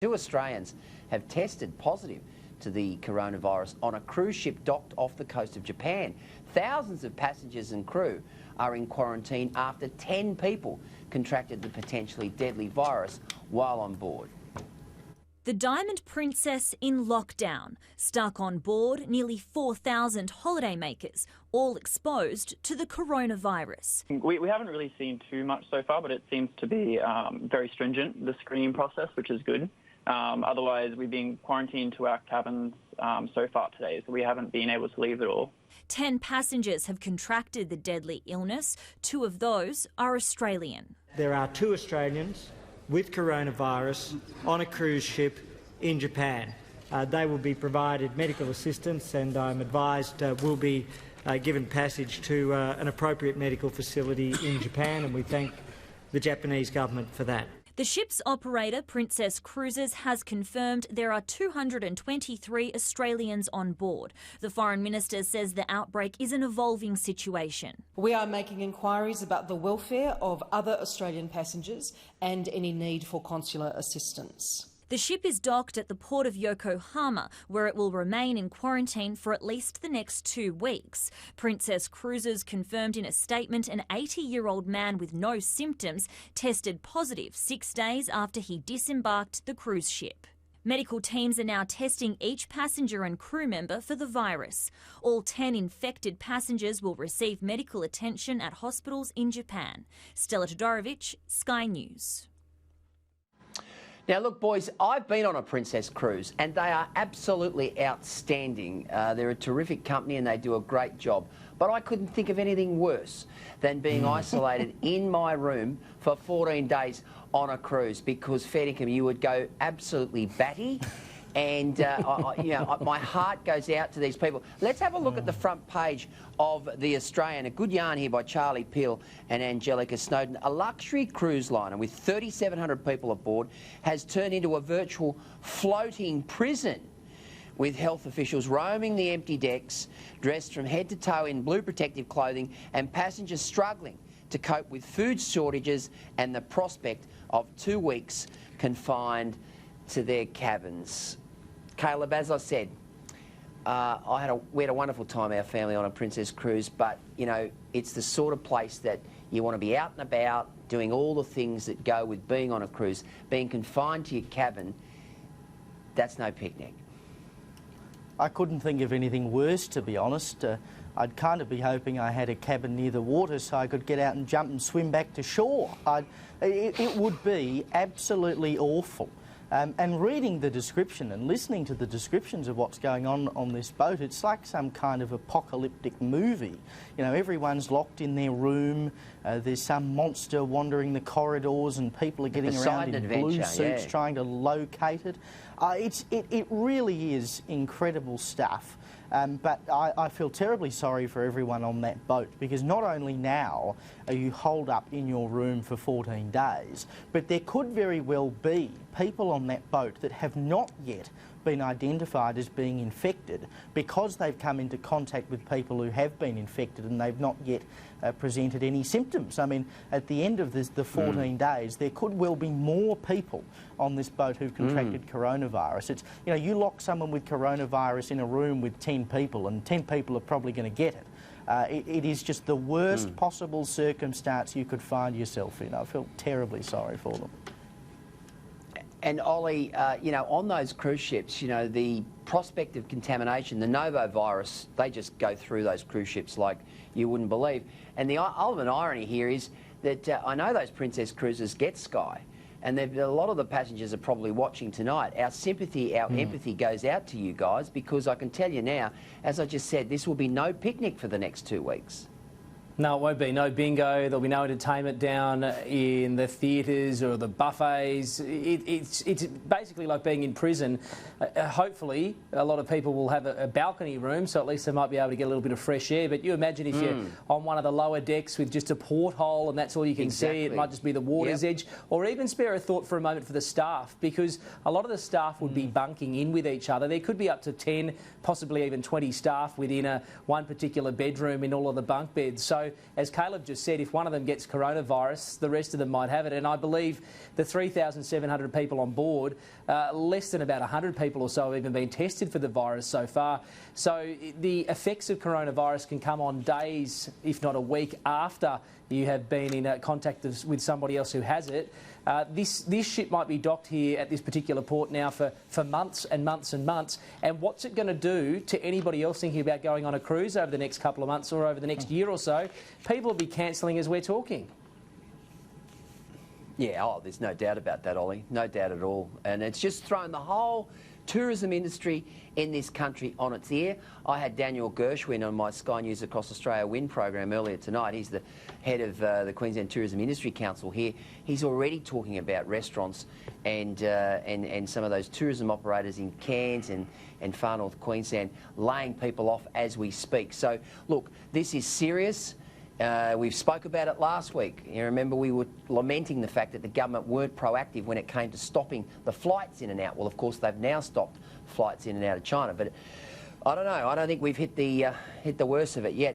2 Australians have tested positive to the coronavirus on a cruise ship docked off the coast of Japan. Thousands of passengers and crew are in quarantine after 10 people contracted the potentially deadly virus while on board. The Diamond Princess in lockdown, stuck on board nearly 4,000 holidaymakers, all exposed to the coronavirus. We haven't really seen too much so far, but it seems to be very stringent, the screening process, which is good. Otherwise, we've been quarantined to our cabins so far today, so we haven't been able to leave at all. 10 passengers have contracted the deadly illness. 2 of those are Australian. There are 2 Australians with coronavirus on a cruise ship in Japan. They will be provided medical assistance and I'm advised will be given passage to an appropriate medical facility in Japan, and we thank the Japanese government for that. The ship's operator, Princess Cruises, has confirmed there are 223 Australians on board. The Foreign Minister says the outbreak is an evolving situation. We are making inquiries about the welfare of other Australian passengers and any need for consular assistance. The ship is docked at the port of Yokohama, where it will remain in quarantine for at least the next 2 weeks. Princess Cruises confirmed in a statement an 80-year-old man with no symptoms tested positive 6 days after he disembarked the cruise ship. Medical teams are now testing each passenger and crew member for the virus. All 10 infected passengers will receive medical attention at hospitals in Japan. Stella Todorovic, Sky News. Now, look, boys, I've been on a Princess cruise and they are absolutely outstanding. They're a terrific company and they do a great job. But I couldn't think of anything worse than being isolated in my room for 14 days on a cruise, because, fair dinkum, you would go absolutely batty. And, my heart goes out to these people. Let's have a look at the front page of The Australian. A good yarn here by Charlie Peel and Angelica Snowden. A luxury cruise liner with 3,700 people aboard has turned into a virtual floating prison, with health officials roaming the empty decks, dressed from head to toe in blue protective clothing, and passengers struggling to cope with food shortages and the prospect of 2 weeks confined to their cabins. Caleb, as I said, we had a wonderful time, our family, on a Princess cruise, but, you know, it's the sort of place that you want to be out and about, doing all the things that go with being on a cruise. Being confined to your cabin, that's no picnic. I couldn't think of anything worse, to be honest. I'd kind of be hoping I had a cabin near the water so I could get out and jump and swim back to shore. It would be absolutely awful. And reading the description and listening to the descriptions of what's going on this boat, it's like some kind of apocalyptic movie. You know, everyone's locked in their room, there's some monster wandering the corridors and people are getting around in blue suits trying to locate it. It really is incredible stuff. But I feel terribly sorry for everyone on that boat, because not only now are you holed up in your room for 14 days, but there could very well be people on that boat that have not yet been identified as being infected because they've come into contact with people who have been infected and they've not yet presented any symptoms. I mean, at the end of the 14 days, there could well be more people on this boat who've contracted coronavirus. It's, you know, you lock someone with coronavirus in a room with 10 people and 10 people are probably going to get it. It is just the worst possible circumstance you could find yourself in. I feel terribly sorry for them. And Ollie, you know, on those cruise ships, you know, the prospect of contamination, the novovirus, they just go through those cruise ships like you wouldn't believe. And the ultimate irony here is that I know those Princess cruises get Sky, and a lot of the passengers are probably watching tonight. Our sympathy, our empathy goes out to you guys, because I can tell you now, as I just said, this will be no picnic for the next 2 weeks. No, it won't be. No bingo. There'll be no entertainment down in the theatres or the buffets. It's basically like being in prison. Hopefully, a lot of people will have a balcony room, so at least they might be able to get a little bit of fresh air. But you imagine if you're on one of the lower decks with just a porthole and that's all you can see, it might just be the water's edge. Or even spare a thought for a moment for the staff, because a lot of the staff would be bunking in with each other. There could be up to 10, possibly even 20 staff within one particular bedroom in all of the bunk beds. So So, as Caleb just said, if one of them gets coronavirus, the rest of them might have it. And I believe the 3,700 people on board, less than about 100 people or so have even been tested for the virus so far. So the effects of coronavirus can come on days, if not a week, after you have been in contact with somebody else who has it. This ship might be docked here at this particular port now for months and months and months. And what's it going to do to anybody else thinking about going on a cruise over the next couple of months or over the next year or so? People will be cancelling as we're talking. Yeah, there's no doubt about that, Ollie. No doubt at all. And it's just thrown the whole tourism industry in this country on its ear. I had Daniel Gershwin on my Sky News Across Australia Win program earlier tonight. He's the head of the Queensland Tourism Industry Council here. He's already talking about restaurants and some of those tourism operators in Cairns and far north Queensland laying people off as we speak. So, look, this is serious. We've spoke about it last week. You remember we were lamenting the fact that the government weren't proactive when it came to stopping the flights in and out. Well, of course, they've now stopped flights in and out of China. But I don't know. I don't think we've hit the worst of it yet.